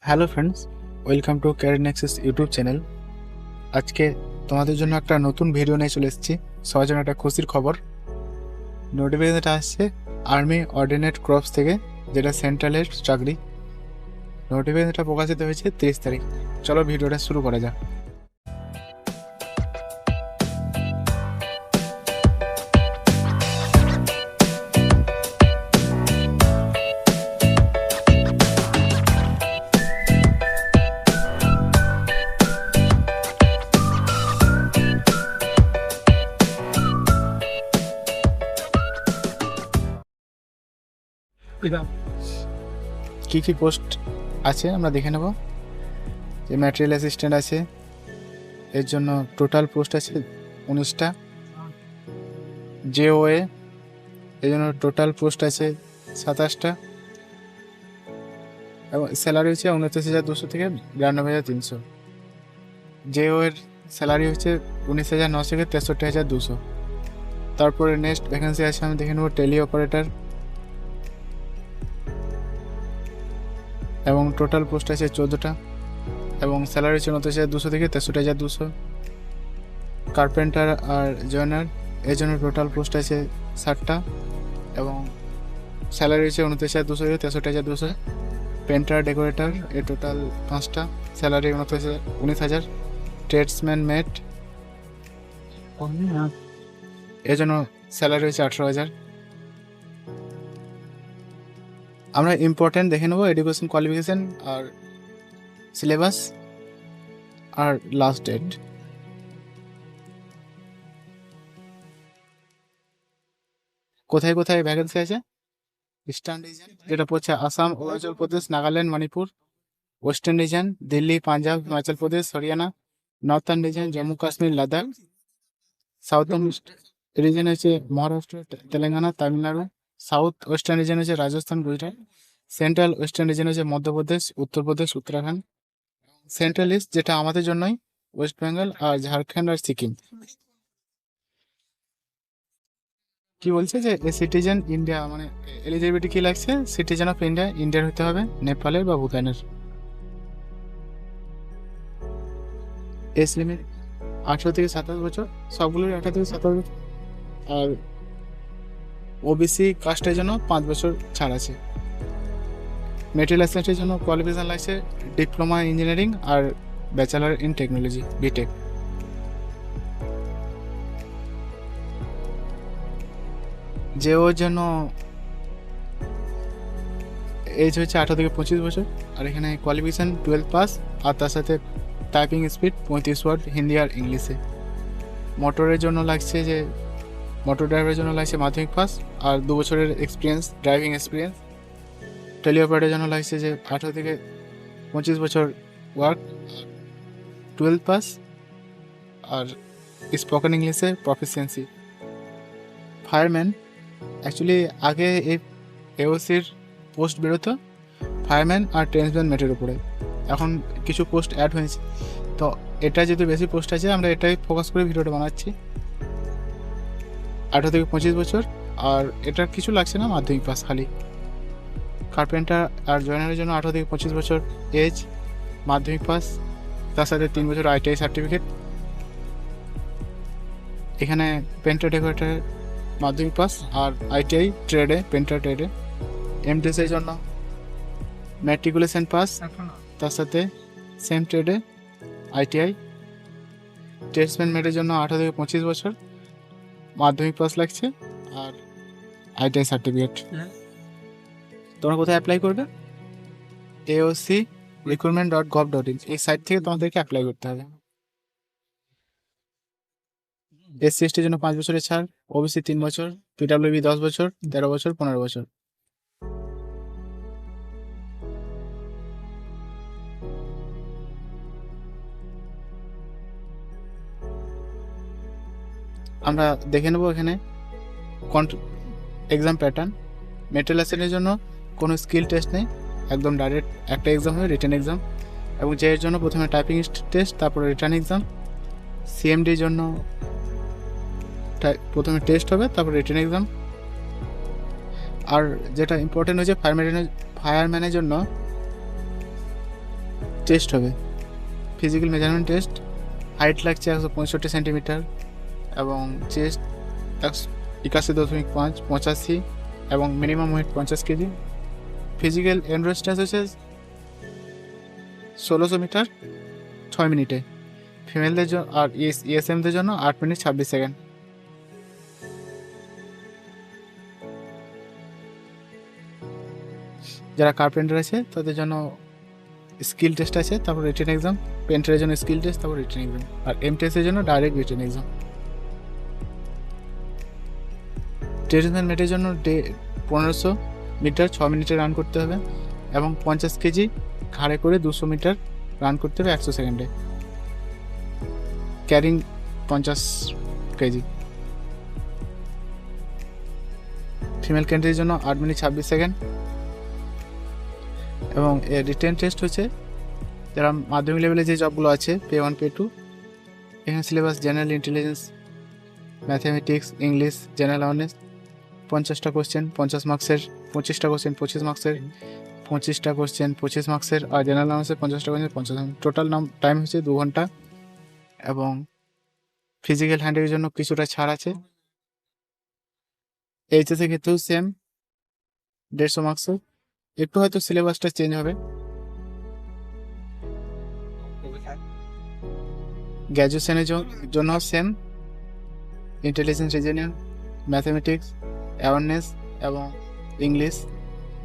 Hello friends, welcome to career Nexus YouTube channel. আজকে তোমাদের জন্য একটা নতুন ভিডিও নিয়ে চলে এসেছি। সবার জন্য একটা খুশির খবর। নোটিফিকেশনটা আসছে আর্মি অর্ডিনেট ক্রপস থেকে, যেটা সেন্ট্রালের চাকরি। নোটিফিকেশনটা প্রকাশিত হয়েছে 30 তারিখ। চলো ভিডিওটা শুরু করা যাক। কি কি পোস্ট আছে আমরা দেখে নেব। যে ম্যাটেরিয়াল অ্যাসিস্ট্যান্ট আছে, এর জন্য টোটাল পোস্ট আছে 19টা। জেওএ, এর জন্য টোটাল পোস্ট আছে 27টা এবং স্যালারি হচ্ছে 29,200 থেকে 92,300। জেও এর স্যালারি হচ্ছে 19,900 থেকে 63,200। তারপরে নেক্সট ভ্যাকেন্সি আছে, আমি দেখে নেব টেলি অপারেটর, এবং টোটাল পোস্ট আছে 14টা এবং স্যালারি হচ্ছে 29,200 থেকে 63,200। কার্পেন্টার আর জয়েনার, এর জন্য টোটাল পোস্ট আছে 60টা এবং স্যালারি হচ্ছে 29,200 থেকে 63,200। পেন্টার ডেকোরেটর, এর টোটাল 5টা, স্যালারি 19,000। ট্রেডসম্যান মেট, এর জন্য স্যালারি হচ্ছে 18,000। আমরা ইম্পর্টেন্ট দেখে নেবো এডুকেশন কোয়ালিফিকেশন আর সিলেবাস আর লাস্ট ডেট। কোথায় কোথায় ভ্যাকেন্সি আছে? ইস্টার্ন রিজন, যেটা পড়ছে Assam, Arunachal Pradesh, Nagaland, Manipur. Western region Delhi, Punjab, Himachal Pradesh, Haryana. Northern region Jammu Kashmir, Ladakh. Southern region হচ্ছে Maharashtra, Telangana, Tamil Nadu. South western region হচ্ছে Rajasthan, Gujarat. Central western region হচ্ছে মধ্যপ্রদেশ, উত্তরপ্রদেশ, উত্তরাখণ্ড। সেন্ট্রাল ইস্ট, যেটা আমাদের জন্যই, ওয়েস্ট বেঙ্গল আর ঝাড়খণ্ড আর সিকিম। কি বলছে যে সিটিজেন ইন্ডিয়া, মানে এলিজিবিলিটি কি লাগছে? সিটিজেন অফ ইন্ডিয়া, ইন্ডিয়ার হতে হবে, নেপালের বা ভুটানের। এজ লিমিট 18 থেকে 27 বছর, সবগুলোর 18 থেকে 27 বছর। আর ওবিসি কাস্টের জন্য 5 বছর ছাড় আছে। মেটেরিয়াল অ্যাসিস্ট্যান্টের জন্য কোয়ালিফিকেশন লাগছে ডিপ্লোমা ইঞ্জিনিয়ারিং আর ব্যাচেলার ইন টেকনোলজি, বিটেক। যে ওর জন্য এজ হচ্ছে 18 থেকে 25 বছর, আর এখানে কোয়ালিফিকেশন 12 পাস, আর তার সাথে টাইপিং স্পিড 35 ওয়ার্ড হিন্দি আর ইংলিশে। মোটরের জন্য লাগছে যে মোটর ড্রাইভারের জন্য লাগছে মাধ্যমিক পাস আর 2 বছরের এক্সপিরিয়েন্স, ড্রাইভিং এক্সপিরিয়েন্স। টেলি অপারেটরের জন্য লাগছে যে 18 থেকে 25 বছর ওয়ার্ক, 12 পাস আর স্পোকেন ইংলিশে প্রফিসিয়েন্সি। ফায়ারম্যান, অ্যাকচুয়ালি আগে এই এওসির পোস্ট বেরোতো ফায়ারম্যান আর ট্রেন্সম্যান মেটের উপরে, এখন কিছু পোস্ট অ্যাড হয়েছে, তো এটা যেহেতু বেশি পোস্ট আছে আমরা এটাই ফোকাস করে ভিডিওটা বানাচ্ছি। 18 থেকে 25 বছর, আর এটার কিছু লাগছে না, মাধ্যমিক পাস খালি। কার্পেন্টার আর জয়েনারের জন্য 18 থেকে 25 বছর এজ, মাধ্যমিক পাস, তার সাথে 3 বছর আইটিআই সার্টিফিকেট। এখানে পেন্টার ডেকোরেটর মাধ্যমিক পাস আর আইটিআই ট্রেডে, পেন্টার ট্রেডে। এমটিএসের জন্য ম্যাট্রিকুলেশন পাস, তার সাথে সেম ট্রেডে আইটিআই। ট্রেডসম্যান মেটের জন্য 18 থেকে 25 বছর, মাধ্যমিক পাস লাগছে আর আইটিআই সার্টিফিকেট। তোমরা কোথায় অ্যাপ্লাই করবে? aoc.recruitment.gov.in, এই সাইট থেকে তোমাদেরকে অ্যাপ্লাই করতে হবে। এসসি এসটির জন্য 5 বছরের ছাড়, ওবিসি 3 বছর, পিডব্লিউবি 10 বছর, 13 বছর, 15 বছর। আমরা দেখে নেবো এখানে এক্সাম প্যাটার্ন। মেটেরিয়াল অ্যাসিস্ট্যান্টের জন্য কোনো স্কিল টেস্ট নেই, একদম ডাইরেক্ট একটা এক্সাম হবে, রিটেন এক্সাম। এবং যে এর জন্য প্রথমে টাইপিং টেস্ট, তারপরে রিটার্ন এক্সাম। সিএমডির জন্য প্রথমে টেস্ট হবে, তারপর রিটেন এক্সাম। আর যেটা ইম্পর্টেন্ট হচ্ছে ফায়ারম্যানের জন্য টেস্ট হবে, ফিজিক্যাল মেজারমেন্ট টেস্ট। হাইট লাগছে 165 সেন্টিমিটার এবং চেস্ট 81.5 85 এবং minimum wait 50 KG. Physical endurance হচ্ছে 1600 মিটার 6 মিনিটে, ফিমেলদের জন্য আর ইএসএমদের জন্য 8 মিনিট 26 সেকেন্ড। যারা কার্পেন্টার আছে তাদের জন্য স্কিল টেস্ট আছে, তারপর রিটেন এক্সাম। পেন্টারের জন্য স্কিল টেস্ট, তারপর রিটেন এক্সাম। আর এমটিএসের জন্য ডাইরেক্ট রিটেন এক্সাম। ট্রেডসম্যান মেটের জন্য 1500 মিটার 6 মিনিটে রান করতে হবে এবং 50 কেজি ঘাড়ে করে 200 মিটার রান করতে হবে 100 সেকেন্ডে, ক্যারিং 50 কেজি। ফিমেল ক্যান্ডিডেটের জন্য 8 মিনিট 26 সেকেন্ড। এবং রিটেন টেস্ট হচ্ছে যারা মাধ্যমিক লেভেলে যে জবগুলো আছে পে 1 পে 2, এখানে syllabus general intelligence, mathematics, English, general awareness. 50টা কোশ্চেন 50 মার্কসের, 25টা কোশ্চেন 25 মার্কসের, 25টা কোশ্চেন 25 মার্কসের, আর জেনারেল অ্যাওয়ারনেসের 50টা কোশ্চেন 50 মার্কস। টোটাল টাইম হচ্ছে 2 ঘন্টা। এবং ফিজিক্যাল হ্যান্ডেলের জন্য কিছুটা ছাড় আছে। এইচএসের ক্ষেত্রেও সেম 150 মার্কসের, একটু হয়তো সিলেবাসটা চেঞ্জ হবে। গ্র্যাজুয়েশনের জন্য same intelligence, reasoning, mathematics, awareness এবং ইংলিশ।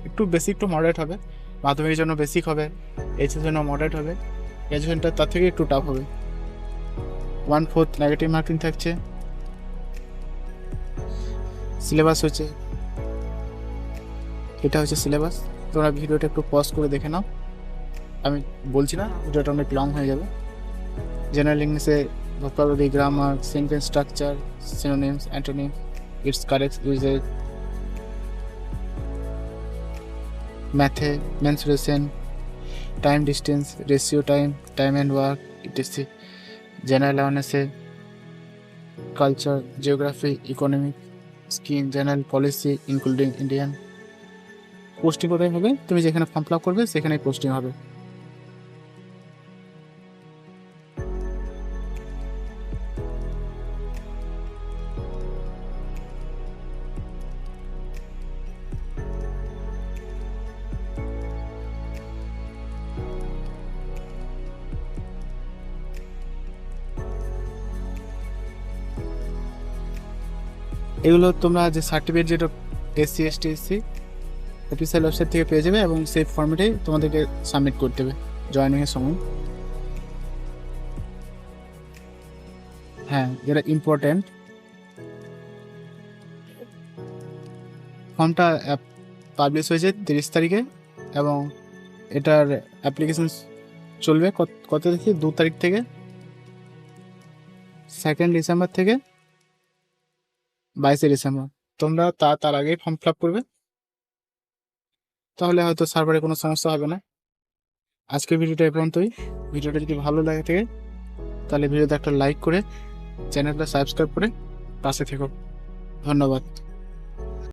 একটু বেসিক, একটু মডারেট হবে। মাধ্যমিকের জন্য বেসিক হবে, এইচএসের জন্য মডারেট হবে, গ্র্যাজুয়েশনটা তার থেকে একটু টাফ হবে। 1/4 নেগেটিভ মার্কিং থাকছে। সিলেবাস হচ্ছে এটা হচ্ছে সিলেবাস। তোমরা ভিডিওটা একটু পজ করে দেখে নাও, আমি বলছি না, ভিডিওটা অনেক লং হয়ে যাবে। জেনারেল ইংলিশে vocabulary, grammar, sentence structure, synonyms, antonyms, its correct usage. ম্যাথে mensuration, time distance, ratio time, time and work, etc. General অ্যাওয়ারনেসে culture, geography, economic, scheme, general policy including Indian. Posting কোথায় হবে? তুমি যেখানে ফর্ম ফিল আপ করবে সেখানেই posting হবে। এগুলো তোমরা যে সার্টিফিকেট, যেটা SC ST SC official website থেকে পেয়ে যাবে এবং সেই ফর্মেটেই তোমাদেরকে সাবমিট করতে হবে জয়েনিংয়ের সময়। হ্যাঁ, যেটা ইম্পর্ট্যান্ট, ফর্মটা পাবলিশ হয়েছে 30 তারিখে এবং এটার অ্যাপ্লিকেশন চলবে কত তারিখে? 2 তারিখ থেকে 2 ডিসেম্বর থেকে 22 ডিসেম্বর। তোমরা তার আগেই ফর্ম ফিল আপ করবে, তাহলে হয়তো সার্ভারে কোনো সমস্যা হবে না। আজকের ভিডিওটা এই পর্যন্তই। ভিডিওটা যদি ভালো লাগে থাকে তাহলে ভিডিওতে একটা লাইক করে চ্যানেলটা সাবস্ক্রাইব করে পাশে থেকো। ধন্যবাদ।